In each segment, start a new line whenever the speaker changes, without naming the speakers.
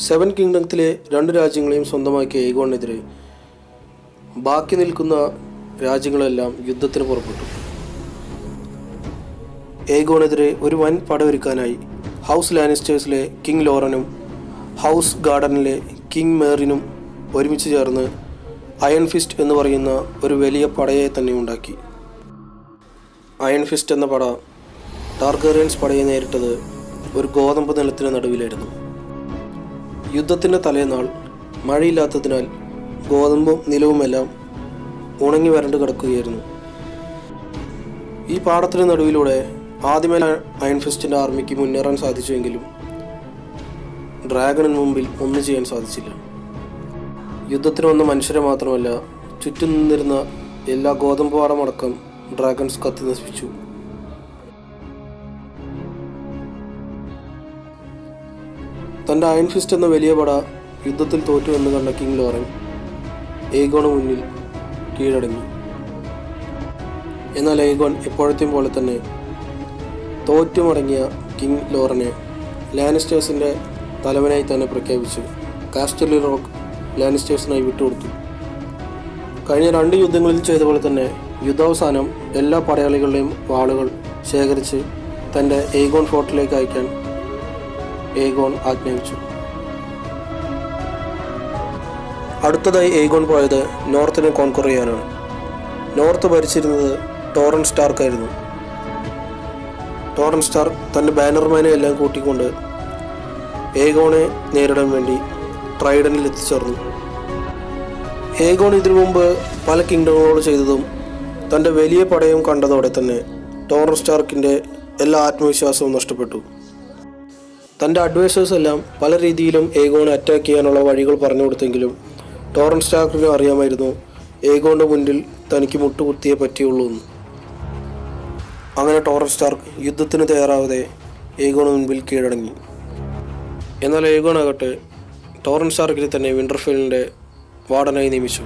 Seven കിങ്ഡത്തിലെ 2 രാജ്യങ്ങളെയും സ്വന്തമാക്കിയ ഏഗോണിനെതിരെ ബാക്കി നിൽക്കുന്ന രാജ്യങ്ങളെല്ലാം യുദ്ധത്തിന് പുറപ്പെട്ടു. ഏഗോണെതിരെ ഒരു വൻ പടയൊരുക്കാനായി ഹൗസ് ലാനിസ്റ്റേഴ്സിലെ കിങ് ലോറനും ഹൗസ് ഗാർഡനിലെ കിങ് മേറിനും ഒരുമിച്ച് ചേർന്ന് അയൺ ഫിസ്റ്റ് എന്ന് പറയുന്ന ഒരു വലിയ പടയെ തന്നെ ഉണ്ടാക്കി. അയൺ ഫിസ്റ്റ് എന്ന പട ടാർഗേറിയൻസ് പടയെ നേരിട്ടത് ഒരു ഗോതമ്പ് നിലത്തിന് നടുവിലായിരുന്നു. യുദ്ധത്തിൻ്റെ തലേനാൾ മഴയില്ലാത്തതിനാൽ ഗോതമ്പും നിലവുമെല്ലാം ഉണങ്ങി വരണ്ട് കിടക്കുകയായിരുന്നു. ഈ പാടത്തിന് നടുവിലൂടെ ആദ്യമേ അയൺ ഫിസ്റ്റിൻ്റെ ആർമിക്ക് മുന്നേറാൻ സാധിച്ചുവെങ്കിലും ഡ്രാഗണിന് മുമ്പിൽ ഒന്നും ചെയ്യാൻ സാധിച്ചില്ല. യുദ്ധത്തിന് വന്ന മനുഷ്യരെ മാത്രമല്ല, ചുറ്റും നിന്നിരുന്ന എല്ലാ ഗോതമ്പ് പാടമടക്കം ഡ്രാഗൺസ് കത്തി നശിപ്പിച്ചു. തൻ്റെ അയൺ ഫിസ്റ്റ് എന്ന വലിയ പട യുദ്ധത്തിൽ തോറ്റു എന്ന് കണ്ട കിങ് ലോറൻ ഏഗോണ് മുന്നിൽ കീഴടങ്ങി. എന്നാൽ ഏഗോൺ എപ്പോഴത്തെയും പോലെ തന്നെ തോറ്റുമടങ്ങിയ കിങ് ലോറനെ ലാനിസ്റ്റേഴ്സിൻ്റെ തലവനായി തന്നെ പ്രഖ്യാപിച്ചു കാസ്റ്റലി റോക്ക് ലാനിസ്റ്റേഴ്സിനായി വിട്ടുകൊടുത്തു. കഴിഞ്ഞ 2 യുദ്ധങ്ങളിൽ ചെയ്ത പോലെ തന്നെ യുദ്ധാവസാനം എല്ലാ പടയാളികളുടെയും വാളുകൾ ശേഖരിച്ച് തൻ്റെ ഏഗോൺ ഫോർട്ടിലേക്ക് അയക്കാൻ ഏഗോൺ ആജ്ഞാപിച്ചു. അടുത്തതായി ഏഗോൺ പോയത് നോർത്തിനെ കോൺക്വർ ചെയ്യാനാണ്. നോർത്ത് ഭരിച്ചിരുന്നത് ടോറൻ സ്റ്റാർക്ക് ആയിരുന്നു. ടോറൻ സ്റ്റാർക്ക് തൻ്റെ ബാനർമാനെ എല്ലാം കൂട്ടിക്കൊണ്ട് ഏഗോണെ നേരിടാൻ വേണ്ടി ട്രൈഡനിൽ എത്തിച്ചേർന്നു. ഏഗോൺ ഇതിനു മുമ്പ് പല കിങ്ഡങ്ങളോട് ചെയ്തതും തൻ്റെ വലിയ പടയും കണ്ടതോടെ തന്നെ ടോറൻ സ്റ്റാർക്കിൻ്റെ എല്ലാ ആത്മവിശ്വാസവും നഷ്ടപ്പെട്ടു. തൻ്റെ അഡ്വൈസേഴ്സ് എല്ലാം പല രീതിയിലും ഏഗോണെ അറ്റാക്ക് ചെയ്യാനുള്ള വഴികൾ പറഞ്ഞു കൊടുത്തെങ്കിലും ടോറൻ സ്റ്റാർക്കിനും അറിയാമായിരുന്നു ഏഗോണിൻ്റെ മുന്നിൽ തനിക്ക് മുട്ടുകുത്തിയേ പറ്റിയുള്ളൂ എന്ന്. അങ്ങനെ ടോറൻ സ്റ്റാർക്ക് യുദ്ധത്തിന് തയ്യാറാവാതെ ഏഗോണിന് മുൻപിൽ കീഴടങ്ങി. എന്നാൽ ഏഗോൺ ആകട്ടെ ടോറൻ സ്റ്റാർക്കിനെ തന്നെ വിൻ്റർഫെല്ലിൻ്റെ വാർഡനായി നിയമിച്ചു.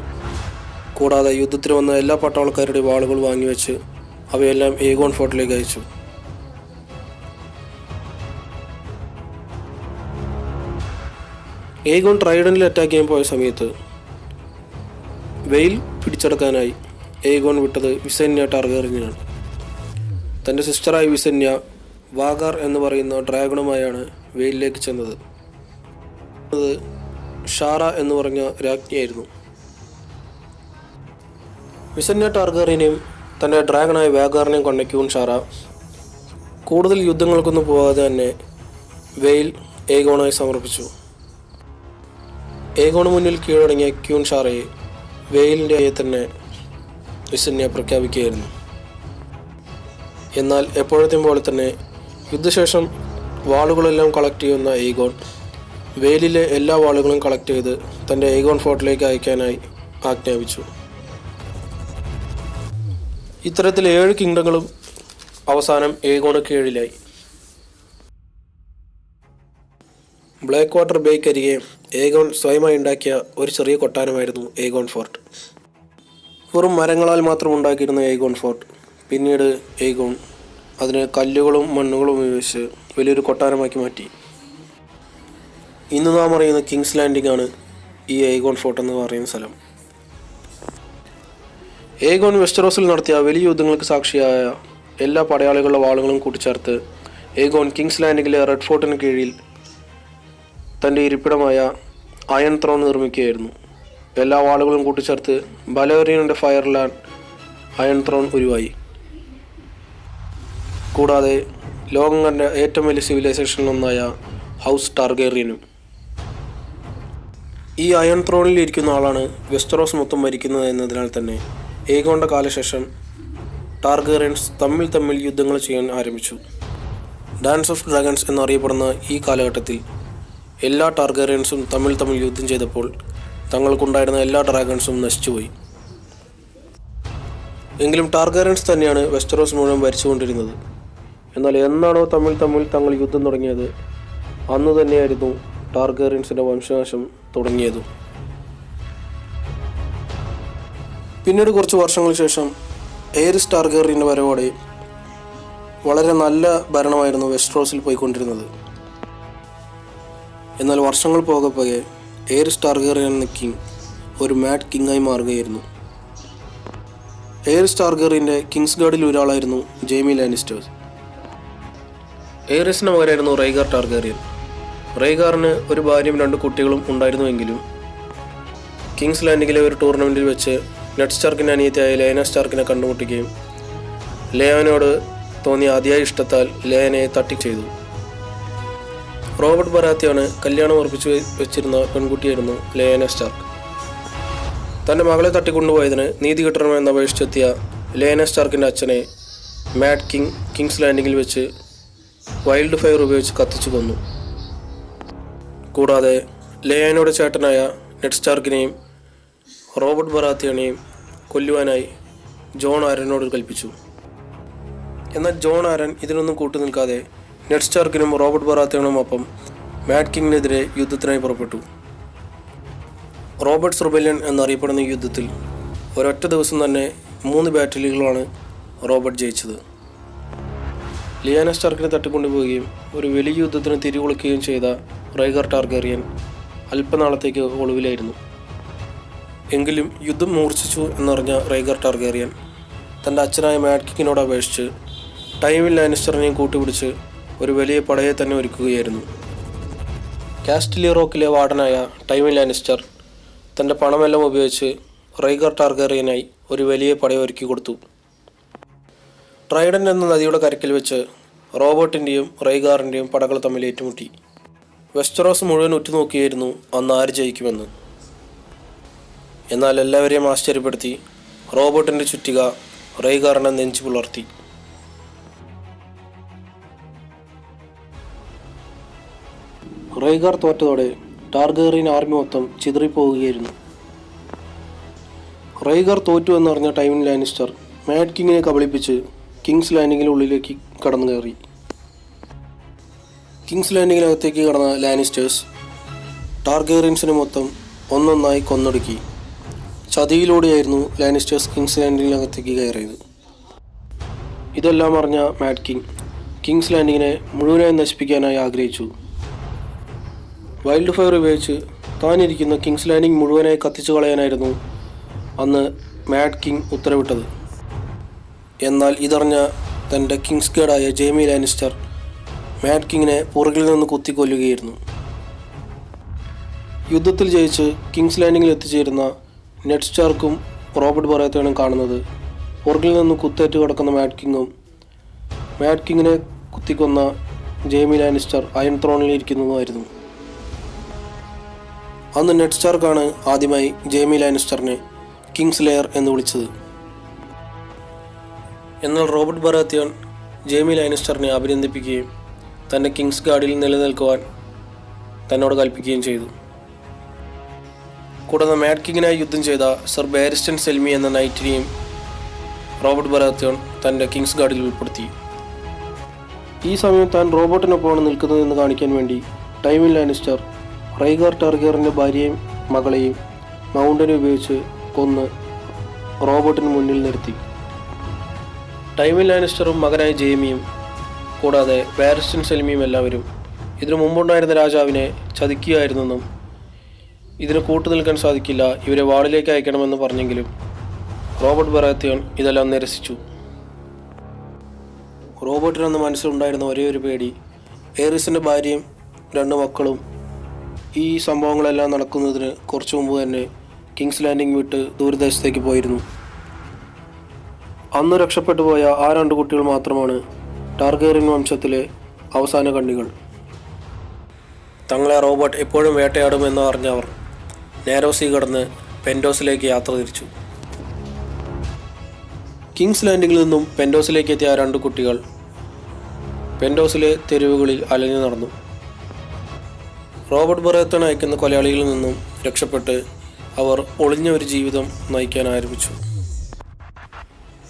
കൂടാതെ യുദ്ധത്തിന് വന്ന എല്ലാ പട്ടാളക്കാരുടെ വാളുകൾ വാങ്ങിവെച്ച് അവയെല്ലാം ഏഗോൺ ഫോർട്ടിലേക്ക് അയച്ചു. ഏഗോൺ ട്രൈഡനിൽ അറ്റാക്ക് ചെയ്യാൻ പോയ സമയത്ത് വെയിൽ പിടിച്ചെടുക്കാനായി ഏഗോൺ വിട്ടത് വിസന്യ ടാർഗേറിയനാണ്. തൻ്റെ സിസ്റ്ററായ വിസന്യ വാഗാർ എന്ന് പറയുന്ന ഡ്രാഗണുമായാണ് വെയിലിലേക്ക് ചെന്നത്. അത് ഷാറ എന്ന് പറഞ്ഞ രാജ്ഞിയായിരുന്നു. വിസന്യ ടാർഗേറിയനെയും തൻ്റെ ഡ്രാഗണായ വാഗാറിനെയും കൊണ്ട ക്യൂൻ ഷാറ കൂടുതൽ യുദ്ധങ്ങൾക്കൊന്നും പോകാതെ തന്നെ വെയിൽ ഏഗോണായി സമർപ്പിച്ചു. ഏഗോണ് മുന്നിൽ കീഴടങ്ങിയ ക്യൂൻ ഷാറയെ വെയിലിൻ്റെ തന്നെ വിസന്യ പ്രഖ്യാപിക്കുകയായിരുന്നു. എന്നാൽ എപ്പോഴത്തെയും പോലെ തന്നെ യുദ്ധശേഷം വാളുകളെല്ലാം കളക്ട് ചെയ്യുന്ന ഏഗോൺ വെയിലിലെ എല്ലാ വാളുകളും കളക്ട് ചെയ്ത് തൻ്റെ ഏഗോൺ ഫോർട്ടിലേക്ക് അയക്കാനായി ആജ്ഞാപിച്ചു. ഇത്തരത്തിൽ 7 കിങ്ഡങ്ങളും അവസാനം ഏഗോണ് കീഴിലായി. ബ്ലാക്ക് വാട്ടർ ബേക്കരിയെ ഏഗോൺ സ്വയമായി ഉണ്ടാക്കിയ ഒരു ചെറിയ കൊട്ടാരമായിരുന്നു ഏഗോൺ ഫോർട്ട്. വെറും മരങ്ങളാൽ മാത്രം ഉണ്ടാക്കിയിരുന്ന ഏഗോൺ ഫോർട്ട് പിന്നീട് ഏഗോൺ അതിന് കല്ലുകളും മണ്ണുകളും ഉപയോഗിച്ച് വലിയൊരു കൊട്ടാരമാക്കി മാറ്റി. ഇന്ന് നാം അറിയുന്ന കിങ്സ് ലാൻഡിംഗ് ആണ് ഈ ഏഗോൺ ഫോർട്ട് എന്ന് പറയുന്ന സ്ഥലം. ഏഗോൺ വെസ്റ്ററോസിൽ നടത്തിയ വലിയ യുദ്ധങ്ങൾക്ക് സാക്ഷിയായ എല്ലാ പടയാളികളുടെ വാളുകളും കൂട്ടിച്ചേർത്ത് ഏഗോൺ കിങ്സ് ലാൻഡിങ്ങിലെ റെഡ് ഫോർട്ടിന് കീഴിൽ തൻ്റെ ഇരിപ്പിടമായ അയൺ ത്രോൺ നിർമ്മിക്കുകയായിരുന്നു. എല്ലാ വാളുകളും കൂട്ടിച്ചേർത്ത് ബലേറിയൻ്റെ ഫയർലാൻഡ് അയൺ ത്രോൺ ഉരുവായി. കൂടാതെ ലോകം കണ്ട ഏറ്റവും വലിയ സിവിലൈസേഷനിലൊന്നായ ഹൗസ് ടാർഗേറിയനും. ഈ അയൺ ത്രോണിൽ ഇരിക്കുന്ന ആളാണ് വെസ്റ്ററോസ് മൊത്തം ഭരിക്കുന്നത് എന്നതിനാൽ തന്നെ ഏഗോണിൻ്റെ കാലശേഷം ടാർഗേറിയൻസ് തമ്മിൽ യുദ്ധങ്ങൾ ചെയ്യാൻ ആരംഭിച്ചു. ഡാൻസ് ഓഫ് ഡ്രാഗൺസ് എന്നറിയപ്പെടുന്ന ഈ കാലഘട്ടത്തിൽ എല്ലാ ടാർഗേറിയൻസും തമ്മിൽ യുദ്ധം ചെയ്തപ്പോൾ തങ്ങൾക്കുണ്ടായിരുന്ന എല്ലാ ഡ്രാഗൺസും നശിച്ചുപോയി. എങ്കിലും ടാർഗേറിയൻസ് തന്നെയാണ് വെസ്റ്ററോസ് മുഴുവൻ ഭരിച്ചുകൊണ്ടിരുന്നത്. എന്നാൽ എന്നാണോ തങ്ങൾ യുദ്ധം തുടങ്ങിയത് അന്ന് തന്നെയായിരുന്നു ടാർഗേറിയൻസിൻ്റെ വംശനാശം തുടങ്ങിയതും. പിന്നീട് കുറച്ച് വർഷങ്ങൾക്ക് ശേഷം എയറിസ് ടാർഗേറിയൻ്റെ വരവോടെ വളരെ നല്ല ഭരണമായിരുന്നു വെസ്റ്ററോസിൽ പോയിക്കൊണ്ടിരുന്നത്. എന്നാൽ വർഷങ്ങൾ പോകെ പോകെ എയറിസ് ടാർഗേറിയൻ എന്ന കിങ് ഒരു മാഡ് കിങ്ങായി മാറുകയായിരുന്നു. എയറിസ് ടാർഗേറിയൻ്റെ കിങ്സ് ഗാർഡിൽ ഒരാളായിരുന്നു ജെയ്മി ലാനിസ്റ്റർ. എയറിസിൻ്റെ മകനായിരുന്നു റൈഗർ ടാർഗേറിയൻ. റൈഗാറിന് ഒരു ഭാര്യയും 2 കുട്ടികളും ഉണ്ടായിരുന്നുവെങ്കിലും കിങ്സ് ലാൻഡിങ്ങിലെ ഒരു ടൂർണമെൻറ്റിൽ വെച്ച് നെഡ് സ്റ്റാർക്കിൻ്റെ അനിയത്തിയായ ലേന സ്റ്റാർക്കിനെ കണ്ടുമുട്ടുകയും ലേയാനോട് തോന്നിയ അതിയായ ഇഷ്ടത്താൽ ലേയനയെ ചെയ്തു. റോബർട്ട് ബറാത്തിയാണ് കല്യാണം ഉറപ്പിച്ചു വെച്ചിരുന്ന പെൺകുട്ടിയായിരുന്നു ലേന സ്റ്റാർക്ക്. തൻ്റെ മകളെ തട്ടിക്കൊണ്ടുപോയതിന് നീതി കിട്ടണമെന്ന് അപേക്ഷിച്ചെത്തിയ ലേന സ്റ്റാർക്കിൻ്റെ അച്ഛനെ മാഡ് കിങ് കിങ്സ് ലാൻഡിങ്ങിൽ വെച്ച് വൈൽഡ് ഫയർ ഉപയോഗിച്ച് കത്തിച്ചു കൊന്നു. കൂടാതെ ലേയാനോടെ ചേട്ടനായ നെഡ് സ്റ്റാർക്കിനെയും റോബർട്ട് ബറാത്തിയനെയും കൊല്ലുവാനായി ജോൺ ആരനോട് കൽപ്പിച്ചു. എന്നാൽ ജോൺ ആരൻ ഇതിനൊന്നും കൂട്ടുനിൽക്കാതെ നെഡ് സ്റ്റാർക്കിനും റോബർട്ട് ബറാത്തിയനുമൊപ്പം മാഡ് കിങ്ങിനെതിരെ യുദ്ധത്തിനായി പുറപ്പെട്ടു. റോബർട്ട്സ് റിബല്യൻ എന്നറിയപ്പെടുന്ന ഈ യുദ്ധത്തിൽ ഒരൊറ്റ ദിവസം തന്നെ 3 ബാറ്റിലുകളാണ് റോബർട്ട് ജയിച്ചത്. ലിയാന സ്റ്റാർക്കിനെ തട്ടിക്കൊണ്ടുപോവുകയും ഒരു വലിയ യുദ്ധത്തിന് തിരികൊളുക്കുകയും ചെയ്ത റൈഗർ ടാർഗേറിയൻ അല്പനാളത്തേക്ക് ഒളിവിലായിരുന്നു. എങ്കിലും യുദ്ധം മൂർച്ഛിച്ചു എന്നറിഞ്ഞ റൈഗർ ടാർഗേറിയൻ തൻ്റെ അച്ഛനായ മാഡ് കിങ്ങിനോട് അപേക്ഷിച്ച് ടൈവിൻ ലാനിസ്റ്ററിനെയും കൂട്ടുപിടിച്ച് ഒരു വലിയ പടയെ തന്നെ ഒരുക്കുകയായിരുന്നു. കാസ്റ്റ്ലിയ റോക്കിലെ വാർഡനായ ടൈവിൻ ലാനിസ്റ്റർ തൻ്റെ പണമെല്ലാം ഉപയോഗിച്ച് റൈഗർ ടാർഗേറിയനായി ഒരു വലിയ പടയെ ഒരുക്കി കൊടുത്തു. ട്രൈഡൻ എന്ന നദിയുടെ കരക്കിൽ വെച്ച് റോബർട്ടിൻ്റെയും റൈഗാറിൻ്റെയും പടകൾ തമ്മിൽ ഏറ്റുമുട്ടി. വെസ്റ്ററോസ് മുഴുവൻ ഉറ്റുനോക്കിയായിരുന്നു അന്ന് ആര് ജയിക്കുമെന്ന്. എന്നാൽ എല്ലാവരെയും ആശ്ചര്യപ്പെടുത്തി റോബർട്ടിൻ്റെ ചുറ്റിക റൈഗാറിനെ നെഞ്ചു പുലർത്തി. റൈഗാർ തോറ്റതോടെ ടാർഗേറിയൻ ആർമി മൊത്തം ചിതറിപ്പോവുകയായിരുന്നു. റൈഗാർ തോറ്റു എന്നറിഞ്ഞ ടൈവിൻ ലാനിസ്റ്റർ മാഡ് കിങ്ങിനെ കബളിപ്പിച്ച് കിങ്സ് ലാൻഡിങ്ങിനുള്ളിലേക്ക് കടന്നു കയറി. കിങ്സ് ലാൻഡിങ്ങിനകത്തേക്ക് കടന്ന ലാനിസ്റ്റേഴ്സ് ടാർഗേറിയൻസിനെ മൊത്തം ഒന്നൊന്നായി കൊന്നൊടുക്കി. ചതിയിലൂടെയായിരുന്നു ലാനിസ്റ്റേഴ്സ് കിങ്സ് ലാൻഡിങ്ങിനകത്തേക്ക് കയറിയത്. ഇതെല്ലാം അറിഞ്ഞ മാഡ് കിങ്സ് ലാൻഡിങ്ങിനെ മുഴുവനായി നശിപ്പിക്കാനായി ആഗ്രഹിച്ചു. വൈൽഡ് ഫയർ ഉപയോഗിച്ച് താനിരിക്കുന്ന കിങ്സ് ലാൻഡിംഗ് മുഴുവനായി കത്തിച്ചു കളയാനായിരുന്നു അന്ന് മാഡ് കിങ് ഉത്തരവിട്ടത്. എന്നാൽ ഇതറിഞ്ഞ തൻ്റെ കിങ്സ് ഗാർഡായ ജെയ്മി ലാനിസ്റ്റർ മാഡ് കിങ്ങിനെ പുറകിൽ നിന്ന് കുത്തിക്കൊല്ലുകയായിരുന്നു. യുദ്ധത്തിൽ ജയിച്ച് കിങ്സ് ലാൻഡിങ്ങിൽ എത്തിച്ചേരുന്ന നെഡ് സ്റ്റാർക്കും റോബർട്ട് ബറാത്തിയനും കാണുന്നത് പുറകിൽ നിന്ന് കുത്തേറ്റ് കിടക്കുന്ന മാഡ് കിങ്ങിനെ കുത്തിക്കൊന്ന ജെയ്മി ലാനിസ്റ്റർ അയൺ ത്രോണിൽ ഇരിക്കുന്നതുമായിരുന്നു. അന്ന് നെഡ് സ്റ്റാർക്കാണ് ആദ്യമായി ജെയ്മി ലാനിസ്റ്ററിനെ കിങ്സ് ലെയർ എന്ന് വിളിച്ചത്. എന്നാൽ റോബർട്ട് ബറാത്തിയൻ ജെയ്മി ലാനിസ്റ്ററിനെ അഭിനന്ദിപ്പിക്കുകയും തൻ്റെ കിങ്സ് ഗാർഡിൽ നിലനിൽക്കുവാൻ തന്നോട് കൽപ്പിക്കുകയും ചെയ്തു. കൂടാതെ മാഡ് കിങ്ങിനായി യുദ്ധം ചെയ്ത സർ ബാരിസ്റ്റൻ സെൽമി എന്ന നൈറ്റിനെയും റോബർട്ട് ബറാത്തിയൻ തൻ്റെ കിങ്സ് ഗാർഡിൽ ഉൾപ്പെടുത്തി. ഈ സമയം താൻ റോബർട്ടിനൊപ്പമാണ് നിൽക്കുന്നതെന്ന് കാണിക്കാൻ വേണ്ടി ടൈവിൻ ലാനിസ്റ്റർ റൈഗർ ടാർഗേറിൻ്റെ ഭാര്യയും മകളെയും മൗണ്ടനെ ഉപയോഗിച്ച് കൊന്ന് റോബർട്ടിന് മുന്നിൽ നിർത്തി. ടൈവിൻ ലാനിസ്റ്ററും മകനായ ജെയ്മിയും കൂടാതെ ബാരിസ്റ്റൻ സെൽമിയും എല്ലാവരും ഇതിനു മുമ്പുണ്ടായിരുന്ന രാജാവിനെ ചതിക്കുകയായിരുന്നെന്നും ഇതിന് കൂട്ടുനിൽക്കാൻ സാധിക്കില്ല, ഇവരെ വാളിലേക്ക് അയക്കണമെന്ന് പറഞ്ഞെങ്കിലും റോബർട്ട് ബറാത്തിയൻ ഇതെല്ലാം നിരസിച്ചു. റോബർട്ടിനന്ന് മനസ്സിലുണ്ടായിരുന്ന ഒരേ ഒരു പേടി എയറിസിൻ്റെ ഭാര്യയും 2 മക്കളും ഈ സംഭവങ്ങളെല്ലാം നടക്കുന്നതിന് കുറച്ചു മുമ്പ് തന്നെ കിങ്സ് ലാൻഡിംഗ് വിട്ട് ദൂരദേശത്തേക്ക് പോയിരുന്നു. അന്ന് രക്ഷപ്പെട്ടു പോയ ആ 2 കുട്ടികൾ മാത്രമാണ് ടാർഗേറിയൻ വംശത്തിലെ അവസാന കണ്ണികൾ. തങ്ങളെ റോബർട്ട് എപ്പോഴും വേട്ടയാടുമെന്ന് അറിഞ്ഞവർ നാരോ സീ കടന്ന് പെൻഡോസിലേക്ക് യാത്ര തിരിച്ചു. കിങ്സ് ലാൻഡിങ്ങിൽ നിന്നും പെൻഡോസിലേക്ക് എത്തിയ 2 കുട്ടികൾ പെൻഡോസിലെ തെരുവുകളിൽ അലഞ്ഞു നടന്നു. റോബർട്ട് ബറാത്തിയൻ അയക്കുന്ന കൊലയാളികളിൽ നിന്നും രക്ഷപ്പെട്ട് അവർ ഒളിഞ്ഞ ഒരു ജീവിതം നയിക്കാൻ ആരംഭിച്ചു.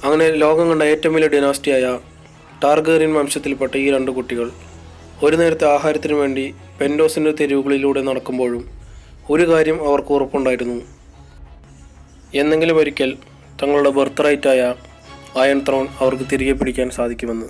അങ്ങനെ ലോകം കണ്ട ഏറ്റവും വലിയ ഡിനാസ്റ്റിയായ ടാർഗേറിയൻ വംശത്തിൽപ്പെട്ട ഈ 2 കുട്ടികൾ ഒരു നേരത്തെ ആഹാരത്തിന് വേണ്ടി പെൻഡോസിൻ്റെ തെരുവുകളിലൂടെ നടക്കുമ്പോഴും ഒരു കാര്യം അവർക്ക് ഉറപ്പുണ്ടായിരുന്നു: എന്നെങ്കിലും ഒരിക്കൽ തങ്ങളുടെ ബർത്ത് റൈറ്റായ അയൺ ത്രോൺ അവർക്ക് തിരികെ പിടിക്കാൻ സാധിക്കുമെന്ന്.